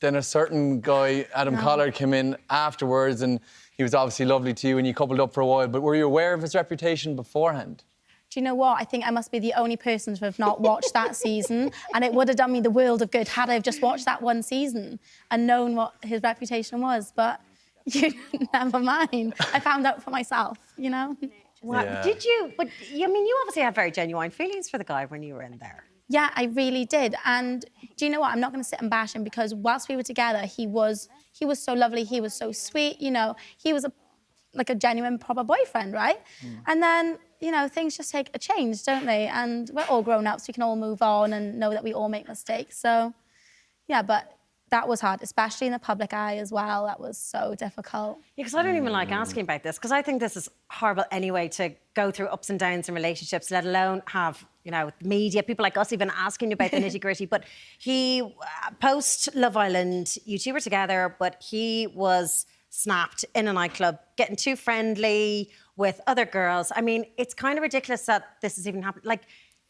then a certain guy, Adam Collard, came in afterwards, and he was obviously lovely to you, and you coupled up for a while. But were you aware of his reputation beforehand? Do you know what? I think I must be the only person to have not watched that season, and it would have done me the world of good had I just watched that one season and known what his reputation was. But never mind. I found out for myself, you know? Wow. Yeah. Did you? But I mean, you obviously had very genuine feelings for the guy when you were in there. Yeah, I really did. And do you know what? I'm not going to sit and bash him because whilst we were together, he was so lovely. He was so sweet. You know, he was like a genuine, proper boyfriend, right? And then, you know, things just take a change, don't they? And we're all grown up, so we can all move on and know that we all make mistakes. So, yeah, but that was hard, especially in the public eye as well. That was so difficult. Yeah, because I don't even like asking about this, because I think this is horrible anyway, to go through ups and downs in relationships, let alone have, you know, media, people like us even asking you about the nitty-gritty. But he, post Love Island, you two were together, but he was snapped in a nightclub, getting too friendly with other girls. I mean, it's kind of ridiculous that this is even happening. Like,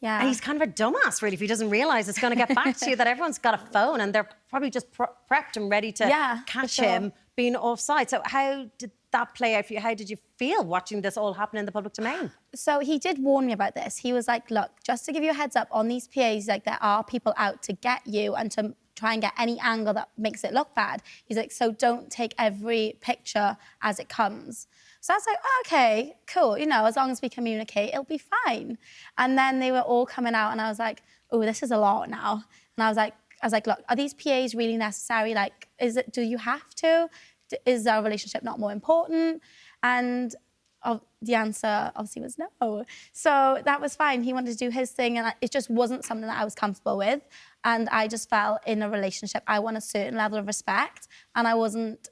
Yeah. he's kind of a dumbass, really, if he doesn't realise it's going to get back to you, that everyone's got a phone and they're probably just prepped and ready to catch him being offside. So how did that play out for you? How did you feel watching this all happen in the public domain? So he did warn me about this. He was like, look, just to give you a heads up on these PAs, like there are people out to get you and to try and get any angle that makes it look bad. He's like, so don't take every picture as it comes. So I was like, oh, okay, cool. You know, as long as we communicate, it'll be fine. And then they were all coming out and I was like, oh, this is a lot now. And I was like, look, are these PAs really necessary? Like, do you have to? Is our relationship not more important? And the answer obviously was no. So that was fine. He wanted to do his thing and it just wasn't something that I was comfortable with. And I just felt in a relationship, I want a certain level of respect and I wasn't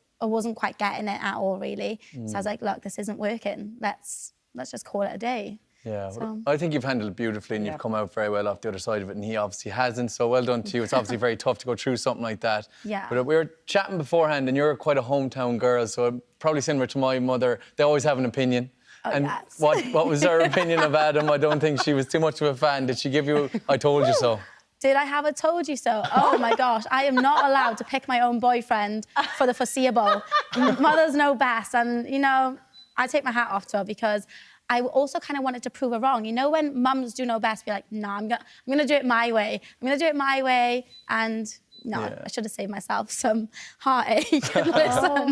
quite getting it at all, really. So I was like, look, this isn't working. Let's just call it a day. Yeah, So. well, I think you've handled it beautifully and you've come out very well off the other side of it, and he obviously hasn't, so well done to you. It's obviously very tough to go through something like that. Yeah. But we were chatting beforehand, and you're quite a hometown girl, so probably similar to my mother, they always have an opinion. Oh, and yes. what was her opinion of Adam? I don't think she was too much of a fan. Did she give you I told you so? Did I have a told you so? Oh my gosh, I am not allowed to pick my own boyfriend for the foreseeable. Mothers know best, and you know, I take my hat off to her because I also kind of wanted to prove her wrong. You know, when mums do know best, be like, no, I'm gonna do it my way. I'm gonna do it my way, and no, I should have saved myself some heartache. Listen.